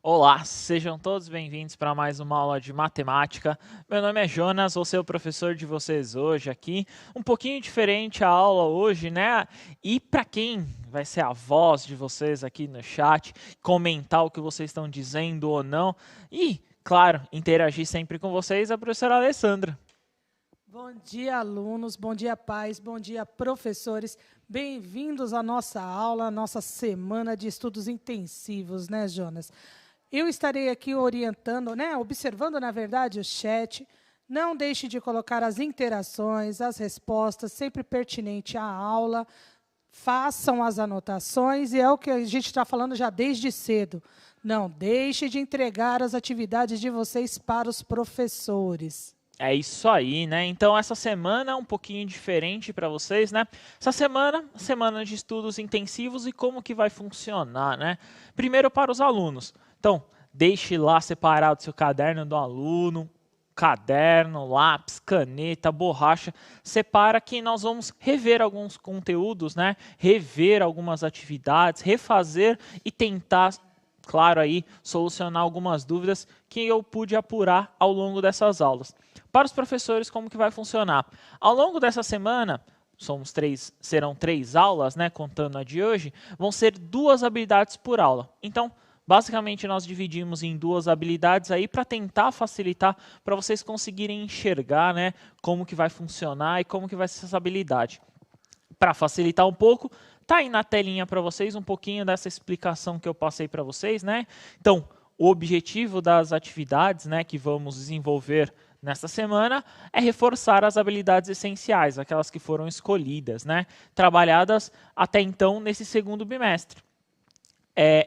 Olá, sejam todos bem-vindos para mais uma aula de matemática. Meu nome é Jonas, vou ser o professor de vocês hoje aqui. Um pouquinho diferente a aula hoje, né? E para quem vai ser a voz de vocês aqui no chat, comentar o que vocês estão dizendo ou não. E, claro, interagir sempre com vocês, a professora Alessandra. Bom dia, alunos, bom dia, pais, bom dia, professores. Bem-vindos à nossa aula, à nossa semana de estudos intensivos, né, Jonas? Eu estarei aqui orientando, né, observando, na verdade, o chat. Não deixe de colocar as interações, as respostas, sempre pertinente à aula. Façam as anotações, e é o que a gente está falando já desde cedo. Não deixe de entregar as atividades de vocês para os professores. É isso aí, né? Então, essa semana é um pouquinho diferente para vocês, né? Essa semana de estudos intensivos e como que vai funcionar, né? Primeiro para os alunos. Então, deixe lá separado seu caderno do aluno, caderno, lápis, caneta, borracha. Separa que nós vamos rever alguns conteúdos, né? Rever algumas atividades, refazer e tentar, claro, aí, solucionar algumas dúvidas que eu pude apurar ao longo dessas aulas. Para os professores, como que vai funcionar? Ao longo dessa semana, serão 3 aulas, né, contando a de hoje, vão ser 2 habilidades por aula. Então, basicamente, nós dividimos em 2 habilidades aí para tentar facilitar para vocês conseguirem enxergar, né, como que vai funcionar e como que vai ser essa habilidade. Para facilitar um pouco, tá aí na telinha para vocês um pouquinho dessa explicação que eu passei para vocês, né? Então, o objetivo das atividades, né, que vamos desenvolver nesta semana é reforçar as habilidades essenciais, aquelas que foram escolhidas, né, trabalhadas até então nesse segundo bimestre.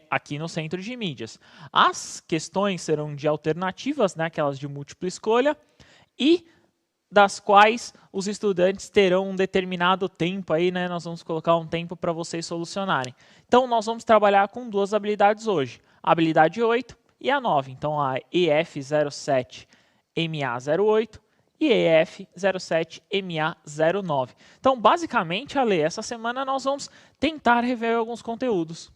Aqui no Centro de Mídias. As questões serão de alternativas, né, aquelas de múltipla escolha, e das quais os estudantes terão um determinado tempo aí, né? Nós vamos colocar um tempo para vocês solucionarem. Então, nós vamos trabalhar com 2 habilidades hoje, a habilidade 8 e a 9. Então, a EF07 MA08 e EF07 MA09. Então, basicamente, Ale, essa semana nós vamos tentar rever alguns conteúdos.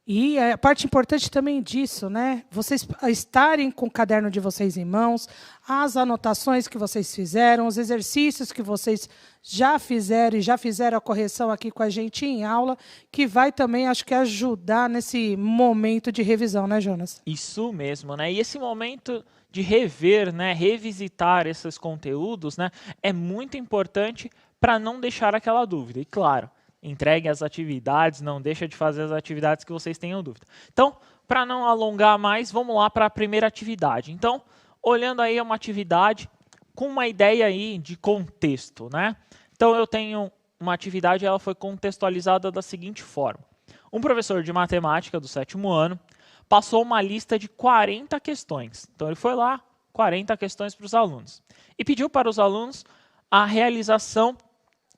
E a parte importante também disso, né? Vocês estarem com o caderno de vocês em mãos, as anotações que vocês fizeram, os exercícios que vocês já fizeram e já fizeram a correção aqui com a gente em aula, que vai também, acho que, ajudar nesse momento de revisão, né, Jonas? Isso mesmo, né? E esse momento de rever, né, revisitar esses conteúdos, né, é muito importante para não deixar aquela dúvida. E claro, entregue as atividades, não deixa de fazer as atividades que vocês tenham dúvida. Então, para não alongar mais, vamos lá para a primeira atividade. Então, olhando aí uma atividade com uma ideia aí de contexto, né? Então, eu tenho uma atividade, ela foi contextualizada da seguinte forma. Um professor de matemática do 7º ano passou uma lista de 40 questões. Então, ele foi lá, 40 questões para os alunos. E pediu para os alunos a realização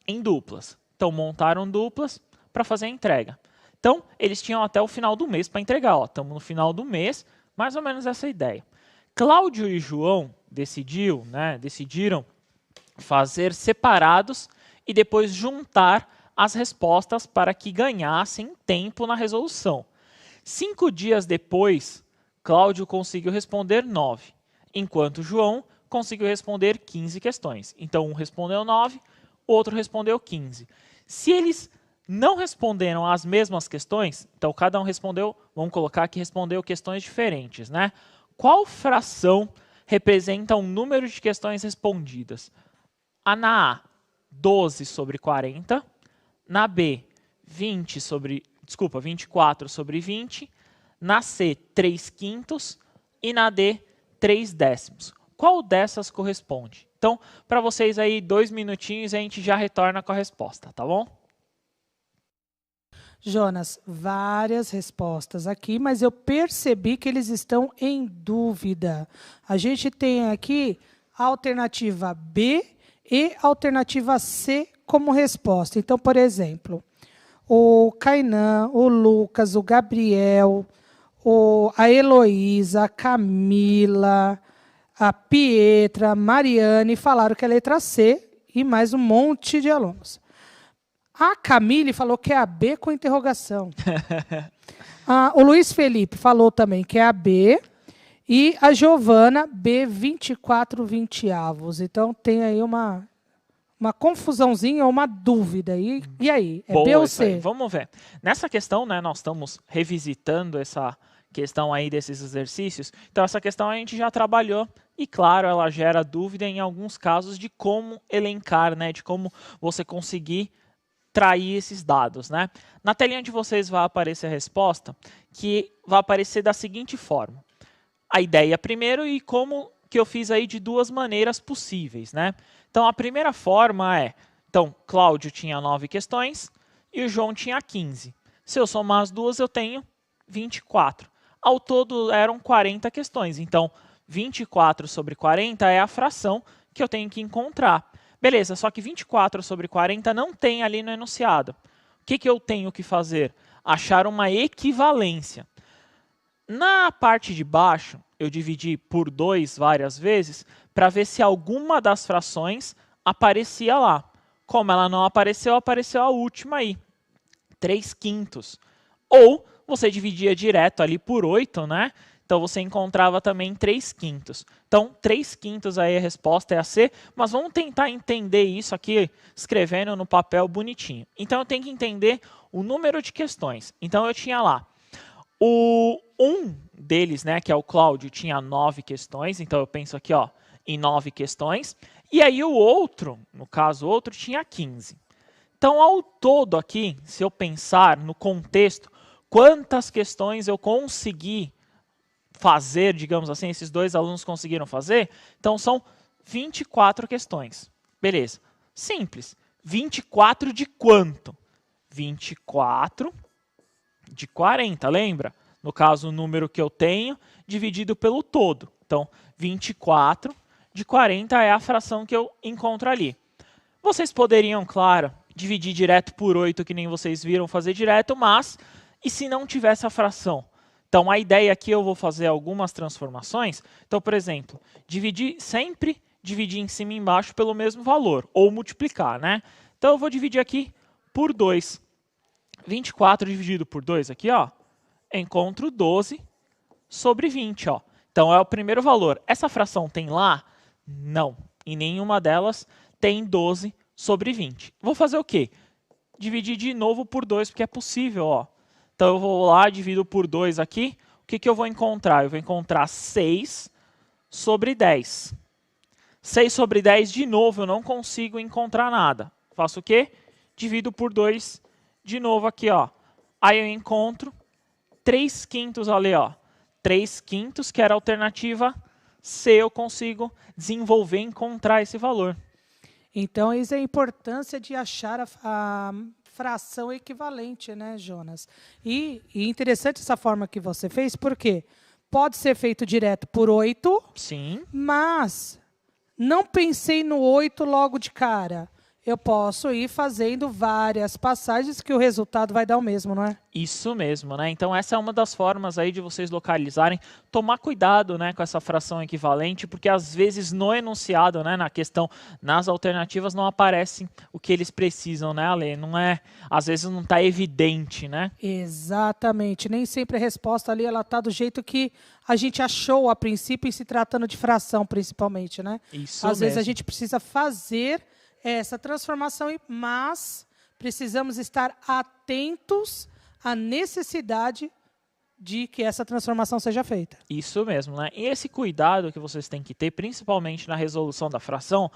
em duplas. Então, montaram duplas para fazer a entrega. Então, eles tinham até o final do mês para entregar. Estamos no final do mês, mais ou menos essa ideia. Cláudio e João decidiram fazer separados e depois juntar as respostas para que ganhassem tempo na resolução. 5 dias depois, Cláudio conseguiu responder 9, enquanto João conseguiu responder 15 questões. Então, um respondeu 9, o outro respondeu 15. Se eles não responderam as mesmas questões, então cada um respondeu, vamos colocar que respondeu questões diferentes, né? Qual fração representa o número de questões respondidas? Na A, 12 sobre 40, na B, 24 sobre 20, na C, 3/5 e na D, 3/10. Qual dessas corresponde? Então, para vocês aí, 2 minutinhos e a gente já retorna com a resposta, tá bom? Jonas, várias respostas aqui, mas eu percebi que eles estão em dúvida. A gente tem aqui a alternativa B e a alternativa C como resposta. Então, por exemplo, o Kainan, o Lucas, o Gabriel, a Heloísa, a Camila, a Pietra, a Mariane falaram que é a letra C e mais um monte de alunos. A Camille falou que é a B com interrogação. O Luiz Felipe falou também que é a B. E a Giovana, B, 24/20. Então, tem aí uma confusãozinha, uma dúvida. E aí, é Boa, B ou C? Vamos ver. Nessa questão, né, nós estamos revisitando essa questão aí desses exercícios. Então, essa questão a gente já trabalhou e, claro, ela gera dúvida em alguns casos de como elencar, né, de como você conseguir trair esses dados, né? Na telinha de vocês vai aparecer a resposta, que vai aparecer da seguinte forma. A ideia primeiro e como que eu fiz aí de duas maneiras possíveis, né? Então, a primeira forma é, então, Cláudio tinha 9 questões e o João tinha 15. Se eu somar as duas, eu tenho 24. Ao todo, eram 40 questões. Então, 24 sobre 40 é a fração que eu tenho que encontrar. Beleza, só que 24 sobre 40 não tem ali no enunciado. O que eu tenho que fazer? Achar uma equivalência. Na parte de baixo, eu dividi por 2 várias vezes para ver se alguma das frações aparecia lá. Como ela não apareceu, apareceu a última aí, 3/5. Ou você dividia direto ali por 8, né? Então, você encontrava também 3/5. Então, 3/5 aí a resposta é a C, mas vamos tentar entender isso aqui escrevendo no papel bonitinho. Então, eu tenho que entender o número de questões. Então, eu tinha lá um deles, né, que é o Cláudio, tinha 9 questões. Então, eu penso aqui ó, em 9 questões. E aí, o outro, no caso, o outro tinha 15. Então, ao todo aqui, se eu pensar no contexto, quantas questões eu consegui fazer, digamos assim, esses dois alunos conseguiram fazer, então são 24 questões. Beleza. Simples. 24 de quanto? 24 de 40, lembra? No caso, o número que eu tenho dividido pelo todo. Então, 24 de 40 é a fração que eu encontro ali. Vocês poderiam, claro, dividir direto por 8, que nem vocês viram fazer direto, mas e se não tivesse a fração? Então, a ideia aqui, eu vou fazer algumas transformações. Então, por exemplo, sempre dividir em cima e embaixo pelo mesmo valor, ou multiplicar, né? Então, eu vou dividir aqui por 2. 24 dividido por 2 aqui, ó, encontro 12 sobre 20, ó. Então, é o primeiro valor. Essa fração tem lá? Não. Em nenhuma delas tem 12 sobre 20. Vou fazer o quê? Dividir de novo por 2, porque é possível, ó. Então, eu vou lá, divido por 2 aqui. O que eu vou encontrar? Eu vou encontrar 6 sobre 10. 6 sobre 10, de novo, eu não consigo encontrar nada. Faço o quê? Divido por 2 de novo aqui, ó. Aí eu encontro 3/5 ali, ó. 3/5, que era a alternativa C, eu consigo desenvolver e encontrar esse valor. Então, isso é a importância de achar a fração equivalente, né, Jonas? E interessante essa forma que você fez, porque pode ser feito direto por 8, sim, mas não pensei no 8 logo de cara. Eu posso ir fazendo várias passagens que o resultado vai dar o mesmo, não é? Isso mesmo, né? Então essa é uma das formas aí de vocês localizarem. Tomar cuidado, né, com essa fração equivalente, porque às vezes no enunciado, né, na questão, nas alternativas não aparece o que eles precisam, né, Ale? Não é, às vezes não está evidente, né? Exatamente. Nem sempre a resposta ali ela está do jeito que a gente achou a princípio, e se tratando de fração principalmente, né? Isso às mesmo. vezes a gente precisa fazer essa transformação, mas precisamos estar atentos à necessidade de que essa transformação seja feita. Isso mesmo, né? E esse cuidado que vocês têm que ter, principalmente na resolução da fração,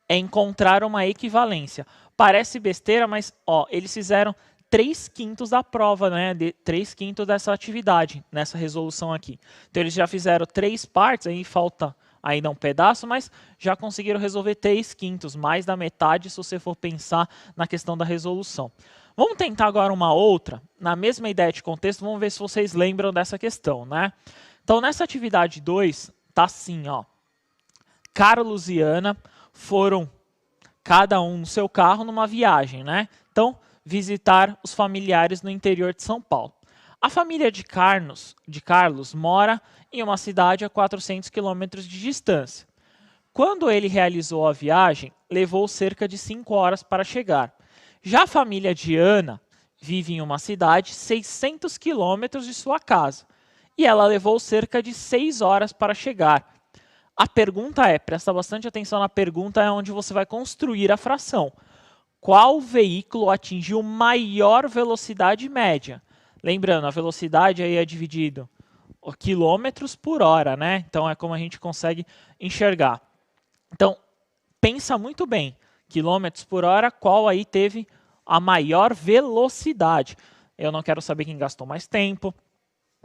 é encontrar uma equivalência. Parece besteira, mas ó, eles fizeram 3/5 da prova, né? 3/5 dessa atividade, nessa resolução aqui. Então eles já fizeram 3 partes, aí falta ainda um pedaço, mas já conseguiram resolver 3/5, mais da metade se você for pensar na questão da resolução. Vamos tentar agora uma outra, na mesma ideia de contexto, vamos ver se vocês lembram dessa questão, né? Então, nessa atividade 2, tá assim, ó. Carlos e Ana foram, cada um no seu carro, numa viagem, né? Então, visitar os familiares no interior de São Paulo. A família de Carlos mora em uma cidade a 400 quilômetros de distância. Quando ele realizou a viagem, levou cerca de 5 horas para chegar. Já a família de Ana vive em uma cidade 600 quilômetros de sua casa e ela levou cerca de 6 horas para chegar. A pergunta é, presta bastante atenção na pergunta, é onde você vai construir a fração. Qual veículo atingiu maior velocidade média? Lembrando, a velocidade aí é dividido por quilômetros por hora, né? Então é como a gente consegue enxergar. Então, pensa muito bem. Quilômetros por hora, qual aí teve a maior velocidade? Eu não quero saber quem gastou mais tempo,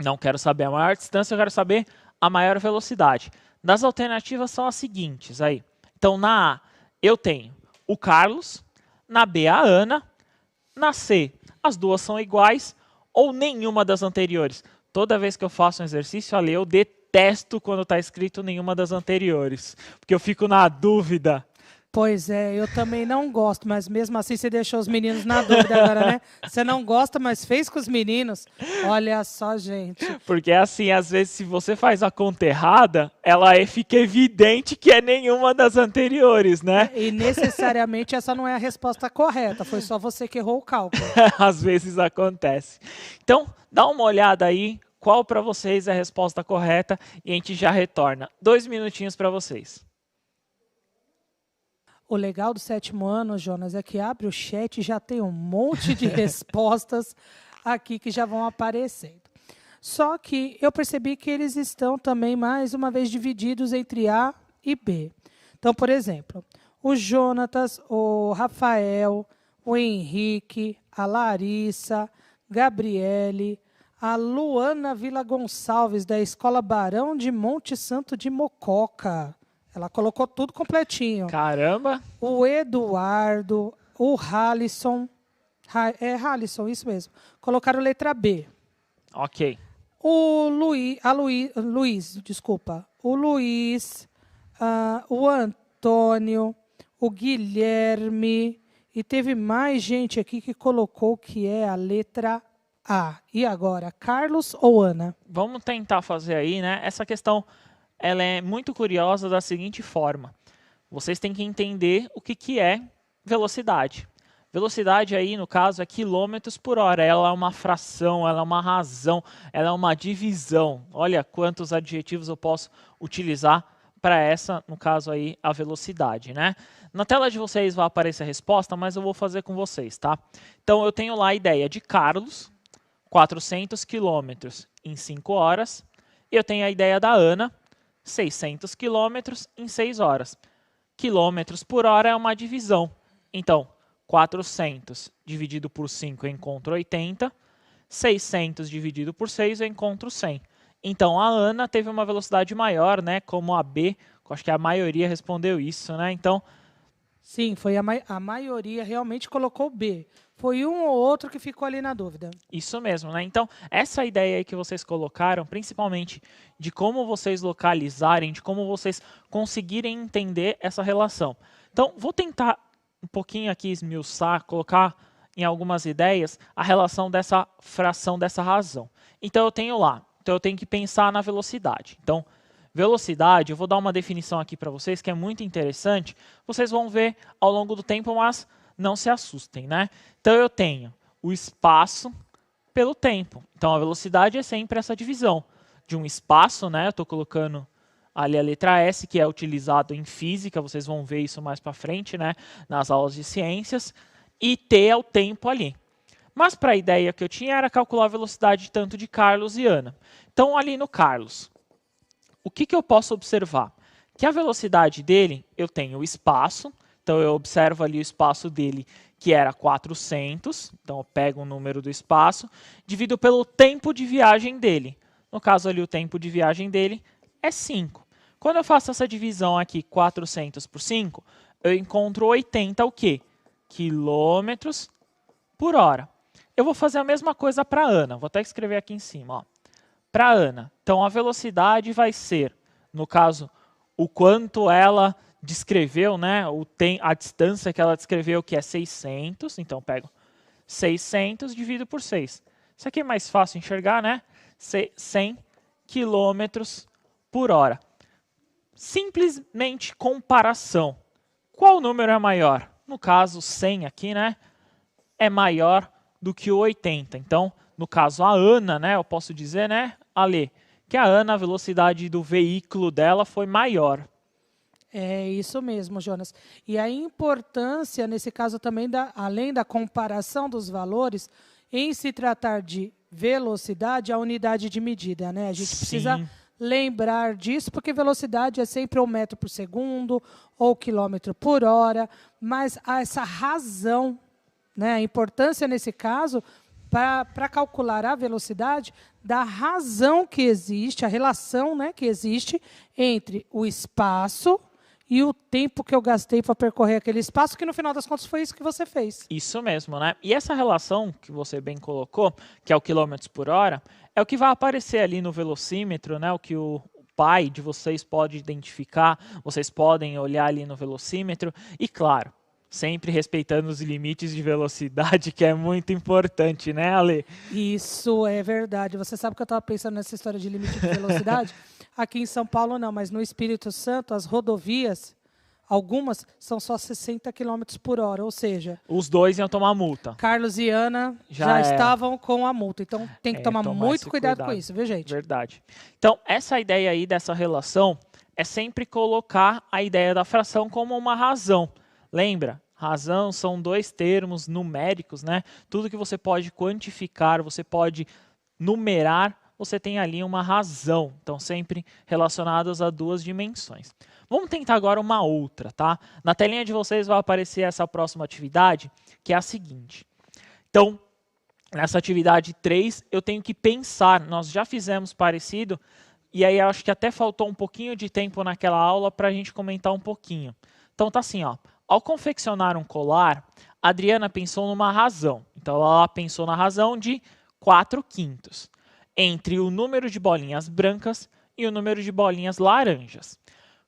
não quero saber a maior distância, eu quero saber a maior velocidade. Das alternativas são as seguintes aí. Então, na A, eu tenho o Carlos, na B, a Ana, na C, as duas são iguais, ou nenhuma das anteriores. Toda vez que eu faço um exercício, ali, eu detesto quando está escrito nenhuma das anteriores, porque eu fico na dúvida. Pois é, eu também não gosto, mas mesmo assim você deixou os meninos na dúvida agora, né? Você não gosta, mas fez com os meninos. Olha só, gente. Porque assim, às vezes, se você faz a conta errada, fica evidente que é nenhuma das anteriores, né? E necessariamente essa não é a resposta correta, foi só você que errou o cálculo. Às vezes acontece. Então, dá uma olhada aí, qual para vocês é a resposta correta e a gente já retorna. 2 minutinhos para vocês. O legal do 7º ano, Jonas, é que abre o chat e já tem um monte de respostas aqui que já vão aparecendo. Só que eu percebi que eles estão também, mais uma vez, divididos entre A e B. Então, por exemplo, o Jonatas, o Rafael, o Henrique, a Larissa, Gabriele, a Luana Vila Gonçalves, da Escola Barão de Monte Santo de Mococa. Ela colocou tudo completinho. Caramba! O Eduardo, o Halisson. Halisson, isso mesmo. Colocaram letra B. Ok. O Luiz, desculpa. O Luiz, o Antônio, o Guilherme. E teve mais gente aqui que colocou que é a letra A. E agora, Carlos ou Ana? Vamos tentar fazer aí, né? Essa questão ela é muito curiosa da seguinte forma. Vocês têm que entender o que é velocidade. Velocidade aí, no caso, é quilômetros por hora. Ela é uma fração, ela é uma razão, ela é uma divisão. Olha quantos adjetivos eu posso utilizar para essa, no caso aí, a velocidade, né? Na tela de vocês vai aparecer a resposta, mas eu vou fazer com vocês, tá? Então, eu tenho lá a ideia de Carlos, 400 quilômetros em 5 horas. E eu tenho a ideia da Ana, 600 quilômetros em 6 horas. Quilômetros por hora é uma divisão. Então, 400 dividido por 5 eu encontro 80. 600 dividido por 6 eu encontro 100. Então, a Ana teve uma velocidade maior, né? Como a B, acho que a maioria respondeu isso, né? Então, sim, foi a maioria realmente colocou B. Foi um ou outro que ficou ali na dúvida. Isso mesmo, né? Então, essa ideia aí que vocês colocaram, principalmente de como vocês localizarem, de como vocês conseguirem entender essa relação. Então, vou tentar um pouquinho aqui esmiuçar, colocar em algumas ideias a relação dessa fração, dessa razão. Então, eu tenho lá. Então, eu tenho que pensar na velocidade. Então, velocidade, eu vou dar uma definição aqui para vocês que é muito interessante. Vocês vão ver ao longo do tempo, mas não se assustem, né? Então, eu tenho o espaço pelo tempo. Então, a velocidade é sempre essa divisão de um espaço, né? Eu estou colocando ali a letra S, que é utilizado em física, vocês vão ver isso mais para frente, né? Nas aulas de ciências. E T é o tempo ali. Mas para a ideia que eu tinha era calcular a velocidade tanto de Carlos e Ana. Então, ali no Carlos, o que eu posso observar? Que a velocidade dele, eu tenho o espaço. Então, eu observo ali o espaço dele, que era 400. Então, eu pego o número do espaço, divido pelo tempo de viagem dele. No caso ali, o tempo de viagem dele é 5. Quando eu faço essa divisão aqui, 400 por 5, eu encontro 80 o quê? Quilômetros por hora. Eu vou fazer a mesma coisa para a Ana. Vou até escrever aqui em cima. Para a Ana, então a velocidade vai ser, no caso, o quanto ela descreveu, né? A distância que ela descreveu, que é 600. Então, pego 600 dividido por 6. Isso aqui é mais fácil enxergar, né? 100 quilômetros por hora. Simplesmente comparação. Qual número é maior? No caso, 100 aqui, né? é maior do que o 80. Então, no caso, a Ana, né, eu posso dizer, né, Ale, que a Ana, a velocidade do veículo dela foi maior. É isso mesmo, Jonas. E a importância, nesse caso também, além da comparação dos valores, em se tratar de velocidade, a unidade de medida, né? A gente precisa lembrar disso, porque velocidade é sempre ou metro por segundo, ou quilômetro por hora, mas há essa razão, né? A importância, nesse caso, para calcular a velocidade, da razão que existe, a relação, né, que existe entre o espaço e o tempo que eu gastei para percorrer aquele espaço, que no final das contas foi isso que você fez. Isso mesmo, né? E essa relação que você bem colocou, que é o quilômetros por hora, é o que vai aparecer ali no velocímetro, né? O que o pai de vocês pode identificar, vocês podem olhar ali no velocímetro e, claro, sempre respeitando os limites de velocidade, que é muito importante, né, Ale? Isso é verdade. Você sabe que eu estava pensando nessa história de limite de velocidade? Aqui em São Paulo não, mas no Espírito Santo, as rodovias, algumas são só 60 km por hora, ou seja... Os dois iam tomar multa. Carlos e Ana já estavam com a multa, então tem que tomar muito cuidado com isso, viu, gente? Verdade. Então, essa ideia aí dessa relação é sempre colocar a ideia da fração como uma razão. Lembra? Razão são dois termos numéricos, né? Tudo que você pode quantificar, você pode numerar, você tem ali uma razão. Então, sempre relacionadas a duas dimensões. Vamos tentar agora uma outra, tá? Na telinha de vocês vai aparecer essa próxima atividade, que é a seguinte. Então, nessa atividade 3, eu tenho que pensar. Nós já fizemos parecido, e aí eu acho que até faltou um pouquinho de tempo naquela aula para a gente comentar um pouquinho. Então, tá assim, ó. Ao confeccionar um colar, a Adriana pensou numa razão. Então, ela pensou na razão de 4/5 entre o número de bolinhas brancas e o número de bolinhas laranjas.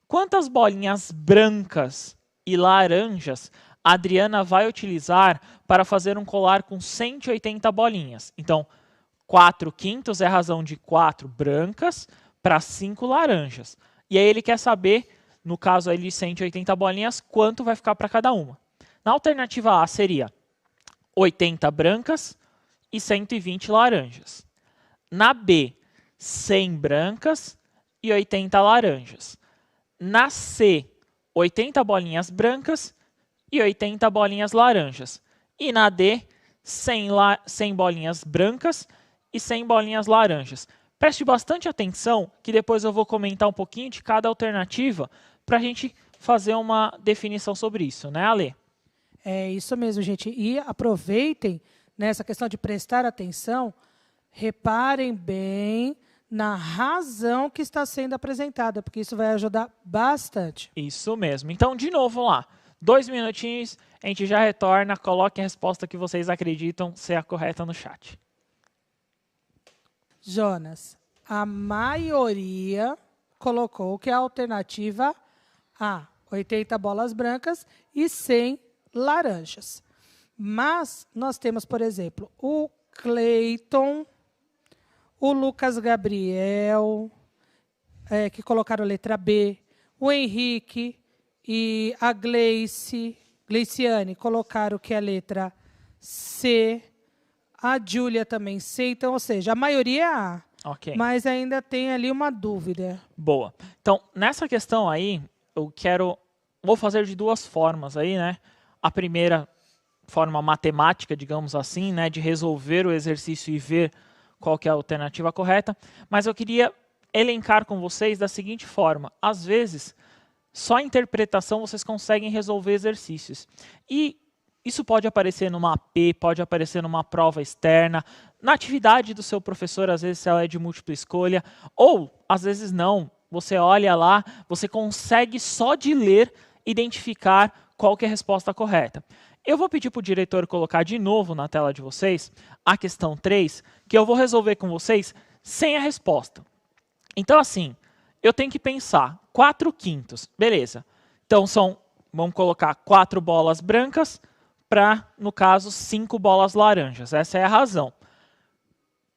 Quantas bolinhas brancas e laranjas a Adriana vai utilizar para fazer um colar com 180 bolinhas? Então, 4/5 é a razão de 4 brancas para 5 laranjas. E aí ele quer saber, no caso aí de 180 bolinhas, quanto vai ficar para cada uma. Na alternativa A seria 80 brancas e 120 laranjas. Na B, 100 brancas e 80 laranjas. Na C, 80 bolinhas brancas e 80 bolinhas laranjas. E na D, 100 bolinhas brancas e 100 bolinhas laranjas. Preste bastante atenção, que depois eu vou comentar um pouquinho de cada alternativa para a gente fazer uma definição sobre isso, né, Ale? É isso mesmo, gente. E aproveitem nessa questão de prestar atenção, reparem bem na razão que está sendo apresentada, porque isso vai ajudar bastante. Isso mesmo. Então, de novo lá, 2 minutinhos, a gente já retorna, coloquem a resposta que vocês acreditam ser a correta no chat. Jonas, a maioria colocou que é a alternativa A, 80 bolas brancas e 100 laranjas. Mas nós temos, por exemplo, o Cleiton, o Lucas Gabriel, que colocaram a letra B, o Henrique e a Gleiciane colocaram que é a letra C, a Júlia também C, então, ou seja, a maioria é A, mas ainda tem ali uma dúvida. Boa. Então, nessa questão aí, vou fazer de duas formas aí, né? A primeira forma matemática, digamos assim, né, de resolver o exercício e ver qual que é a alternativa correta, mas eu queria elencar com vocês da seguinte forma. Às vezes, só a interpretação vocês conseguem resolver exercícios. E isso pode aparecer numa AP, pode aparecer numa prova externa, na atividade do seu professor, às vezes ela é de múltipla escolha, ou às vezes não. Você olha lá, você consegue só de ler identificar qual que é a resposta correta. Eu vou pedir para o diretor colocar de novo na tela de vocês a questão 3, que eu vou resolver com vocês sem a resposta. Então, assim, eu tenho que pensar 4/5, beleza. Então, vamos colocar 4 bolas brancas para, no caso, 5 bolas laranjas. Essa é a razão.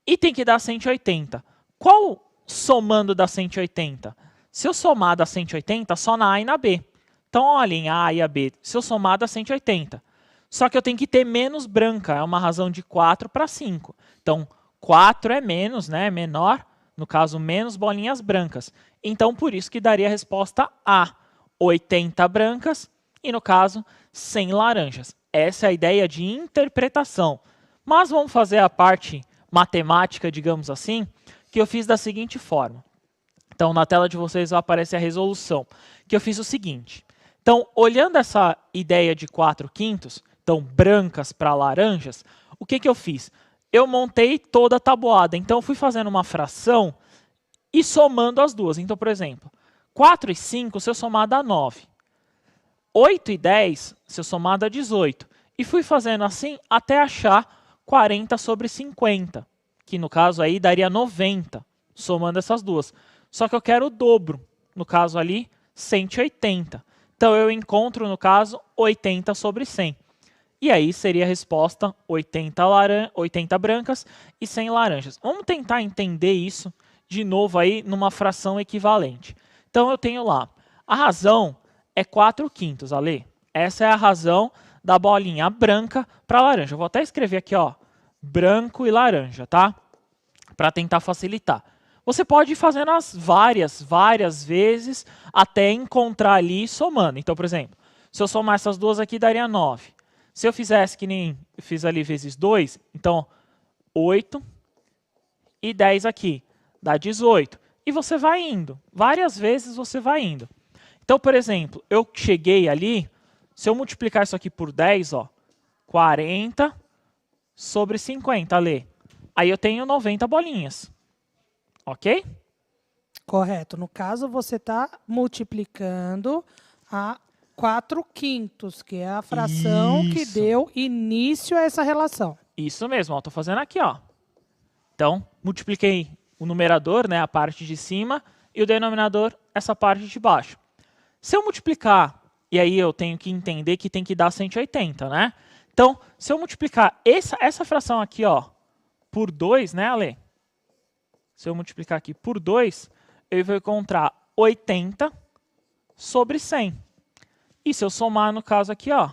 E tem que dar 180. Qual somando dá 180? Se eu somar dá 180, só na A e na B. Então, olhem, a A e a B. Se eu somar dá 180. Só que eu tenho que ter menos branca, é uma razão de 4 para 5. Então, 4 é menos, né? É menor, no caso, menos bolinhas brancas. Então, por isso que daria a resposta A, 80 brancas e, no caso, 100 laranjas. Essa é a ideia de interpretação. Mas vamos fazer a parte matemática, digamos assim, que eu fiz da seguinte forma. Então, na tela de vocês vai aparecer a resolução, que eu fiz o seguinte. Então, olhando essa ideia de 4/5, então, brancas para laranjas, o que eu fiz? Eu montei toda a tabuada. Então, eu fui fazendo uma fração e somando as duas. Então, por exemplo, 4 e 5, se eu somar, dá 9. 8 e 10, se eu somar, dá 18. E fui fazendo assim até achar 40 sobre 50, que no caso aí daria 90, somando essas duas. Só que eu quero o dobro, no caso ali, 180. Então, eu encontro, no caso, 80 sobre 100. E aí seria a resposta 80 brancas e 100 laranjas. Vamos tentar entender isso de novo aí numa fração equivalente. Então eu tenho lá, a razão é 4/5, Ale. Essa é a razão da bolinha branca para laranja. Eu vou até escrever aqui, ó, branco e laranja, tá? Para tentar facilitar. Você pode ir fazendo as várias vezes até encontrar ali somando. Então, por exemplo, se eu somar essas duas aqui, daria 9. Se eu fizesse que nem eu fiz ali vezes 2, então 8 e 10 aqui, dá 18. E você vai indo, várias vezes você vai indo. Então, por exemplo, eu cheguei ali, se eu multiplicar isso aqui por 10, ó, 40 sobre 50, Lê. Aí eu tenho 90 bolinhas. Ok? Correto. No caso, você está multiplicando a 4/5, que é a fração que deu início a essa relação. Isso mesmo, estou fazendo aqui, ó. Então, multipliquei o numerador, né, a parte de cima, e o denominador, essa parte de baixo. Se eu multiplicar, e aí eu tenho que entender que tem que dar 180, né? Então, se eu multiplicar essa fração aqui, ó, por 2, né, Ale? Se eu multiplicar aqui por 2, eu vou encontrar 80 sobre 100. E se eu somar, no caso aqui, ó,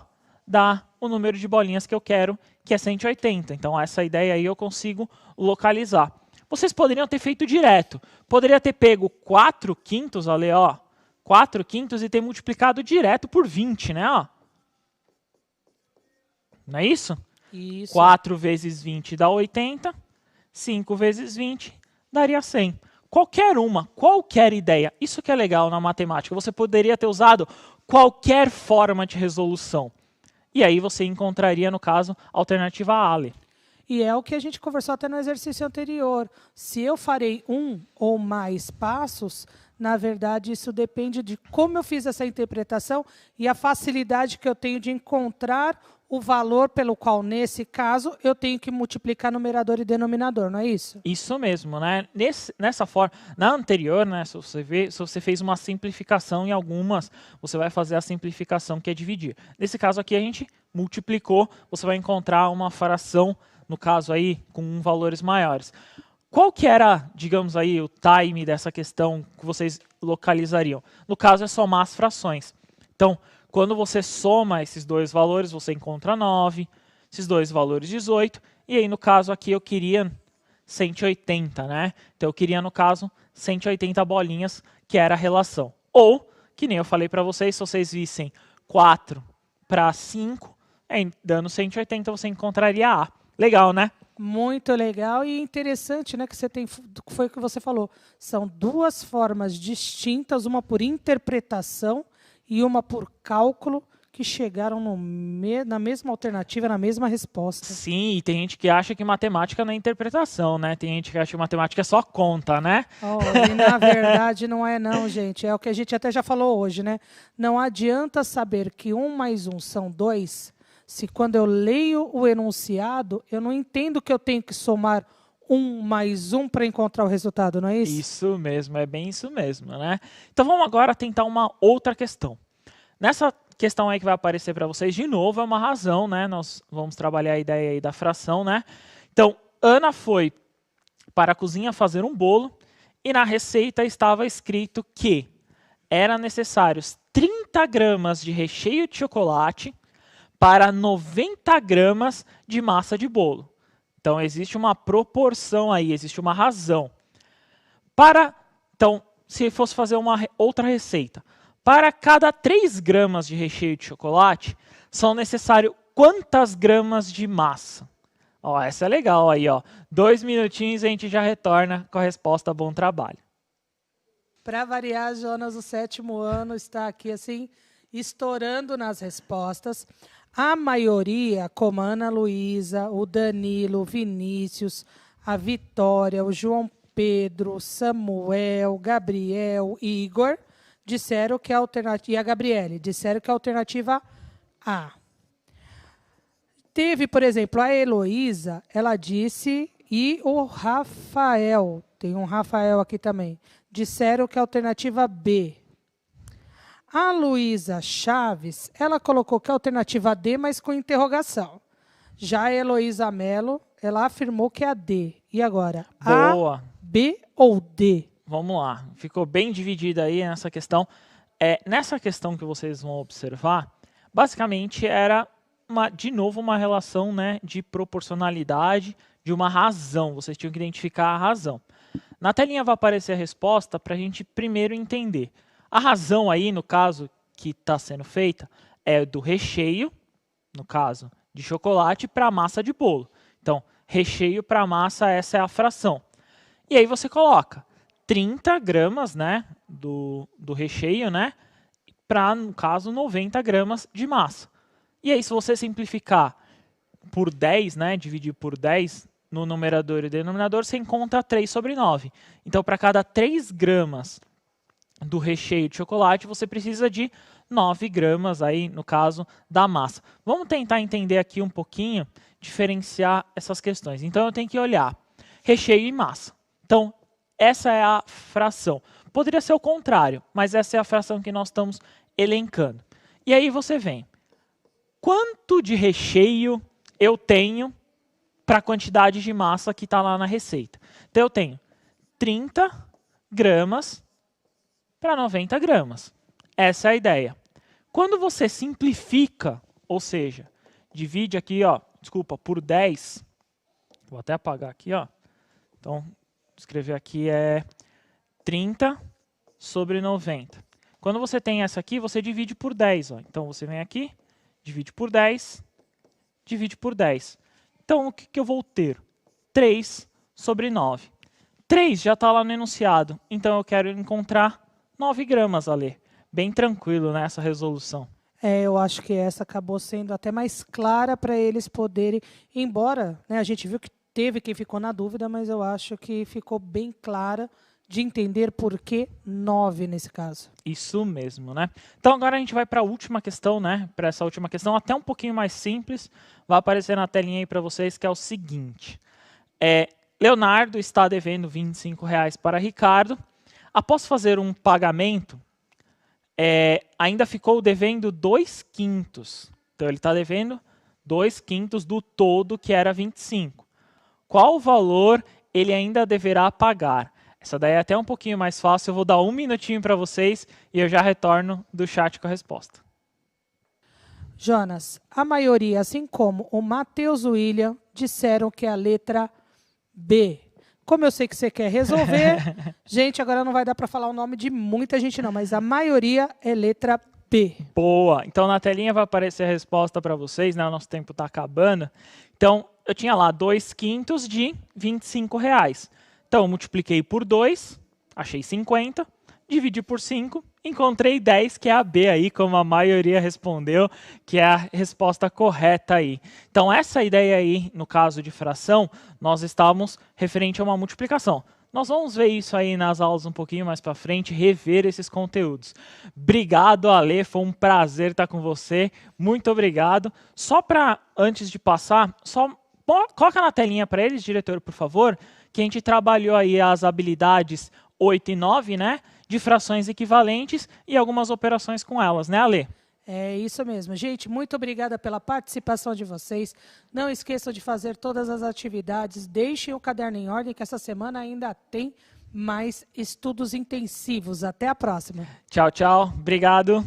dá o número de bolinhas que eu quero, que é 180. Então, essa ideia aí eu consigo localizar. Vocês poderiam ter feito direto. Poderia ter pego 4/5, ali, ó, 4/5 e ter multiplicado direto por 20, né? Ó. Não é isso? Isso. 4 vezes 20 dá 80. 5 vezes 20 daria 100. Qualquer ideia. Isso que é legal na matemática. Você poderia ter usado qualquer forma de resolução. E aí você encontraria, no caso, a alternativa A, Ale. E é o que a gente conversou até no exercício anterior. Se eu farei um ou mais passos, na verdade, isso depende de como eu fiz essa interpretação e a facilidade que eu tenho de encontrar o valor pelo qual, nesse caso, eu tenho que multiplicar numerador e denominador, não é isso? Isso mesmo, né? Nessa forma, na anterior, né, se você fez uma simplificação em algumas, você vai fazer a simplificação que é dividir. Nesse caso aqui, a gente multiplicou, você vai encontrar uma fração, no caso aí, com valores maiores. Qual que era, digamos aí, o time dessa questão que vocês localizariam? No caso, é somar as frações. Então, quando você soma esses dois valores, você encontra 9, esses dois valores 18, e aí no caso aqui eu queria 180, né? Então eu queria no caso 180 bolinhas, que era a relação. Ou, que nem eu falei para vocês, se vocês vissem 4 para 5, dando 180 você encontraria A. Legal, né? Muito legal e interessante, né, que você tem, foi o que você falou. São duas formas distintas, uma por interpretação e uma por cálculo, que chegaram na mesma alternativa, na mesma resposta. Sim, e tem gente que acha que matemática não é interpretação, né? Tem gente que acha que matemática é só conta, né? Oh, e na verdade não é não, gente. É o que a gente até já falou hoje, né? Não adianta saber que 1 mais 1 são 2, se quando eu leio o enunciado, eu não entendo que eu tenho que somar 1 mais 1 para encontrar o resultado, não é isso? Isso mesmo, é bem isso mesmo, né? Então vamos agora tentar uma outra questão. Nessa questão aí que vai aparecer para vocês, de novo, é uma razão, né? Nós vamos trabalhar a ideia aí da fração, né? Então, Ana foi para a cozinha fazer um bolo e na receita estava escrito que era necessários 30 gramas de recheio de chocolate para 90 gramas de massa de bolo. Então, existe uma proporção aí, existe uma razão. Então, se fosse fazer uma outra receita, para cada 3 gramas de recheio de chocolate, são necessários quantas gramas de massa? Ó, essa é legal aí, ó. 2 minutinhos e a gente já retorna com a resposta. Bom trabalho. Para variar, Jonas, o 7º ano está aqui assim, estourando nas respostas. A maioria, como a Ana Luísa, o Danilo, o Vinícius, a Vitória, o João Pedro, o Samuel, o Gabriel, Igor, disseram que a alternativa, e a Gabriele, disseram que a alternativa A. Teve, por exemplo, a Heloísa, ela disse, e o Rafael, tem um Rafael aqui também, disseram que a alternativa B. A Luísa Chaves, ela colocou que a alternativa D, mas com interrogação. Já a Heloísa Mello, ela afirmou que é a D. E agora? Boa. A, B ou D? Vamos lá. Ficou bem dividida aí nessa questão. Nessa questão que vocês vão observar, basicamente era, de novo, uma relação, né, de proporcionalidade, de uma razão. Vocês tinham que identificar a razão. Na telinha vai aparecer a resposta para a gente primeiro entender. A razão aí, no caso, que está sendo feita, é do recheio, no caso, de chocolate para massa de bolo. Então, recheio para massa, essa é a fração. E aí você coloca 30 gramas, né, do recheio, né, para, no caso, 90 gramas de massa. E aí, se você simplificar por 10, né, dividir por 10 no numerador e denominador, você encontra 3/9. Então, para cada 3 gramas do recheio de chocolate, você precisa de 9 gramas, aí, no caso, da massa. Vamos tentar entender aqui um pouquinho, diferenciar essas questões. Então, eu tenho que olhar recheio e massa. Então, essa é a fração. Poderia ser o contrário, mas essa é a fração que nós estamos elencando. E aí você vem. Quanto de recheio eu tenho para a quantidade de massa que está lá na receita? Então, eu tenho 30 gramas para 90 gramas. Essa é a ideia. Quando você simplifica, ou seja, divide aqui, ó, desculpa, por 10, vou até apagar aqui, ó. Então, escrever aqui é 30/90. Quando você tem essa aqui, você divide por 10. Ó. Então, você vem aqui, divide por 10, divide por 10. Então, o que eu vou ter? 3/9. 3 já está lá no enunciado, então eu quero encontrar 9 gramas, Ale. Bem tranquilo, né, essa resolução. Eu acho que essa acabou sendo até mais clara para eles poderem, embora, né, a gente viu que teve quem ficou na dúvida, mas eu acho que ficou bem clara de entender por que 9 nesse caso. Isso mesmo, né? Então agora a gente vai para a última questão, né? Para essa última questão, até um pouquinho mais simples, vai aparecer na telinha aí para vocês, que é o seguinte. Leonardo está devendo R$25 para Ricardo. Após fazer um pagamento, ainda ficou devendo 2/5. Então ele está devendo 2/5 do todo, que era 25. Qual valor ele ainda deverá pagar? Essa daí é até um pouquinho mais fácil. Eu vou dar um minutinho para vocês e eu já retorno do chat com a resposta. Jonas, a maioria, assim como o Matheus William, disseram que é a letra B. Como eu sei que você quer resolver, gente, agora não vai dar para falar o nome de muita gente não, mas a maioria é letra B. Boa! Então na telinha vai aparecer a resposta para vocês, né? O nosso tempo está acabando. Então eu tinha lá 2/5 de R$25. Então eu multipliquei por 2, achei 50, dividi por 5, encontrei 10, que é a B aí, como a maioria respondeu, que é a resposta correta aí. Então essa ideia aí, no caso de fração, nós estávamos referente a uma multiplicação. Nós vamos ver isso aí nas aulas um pouquinho mais para frente, rever esses conteúdos. Obrigado, Ale, foi um prazer estar com você, muito obrigado. Só para, antes de passar, só coloca na telinha para eles, diretor, por favor, que a gente trabalhou aí as habilidades 8 e 9, né, de frações equivalentes e algumas operações com elas, né, Ale? É isso mesmo. Gente, muito obrigada pela participação de vocês. Não esqueçam de fazer todas as atividades. Deixem o caderno em ordem, que essa semana ainda tem mais estudos intensivos. Até a próxima. Tchau, tchau. Obrigado.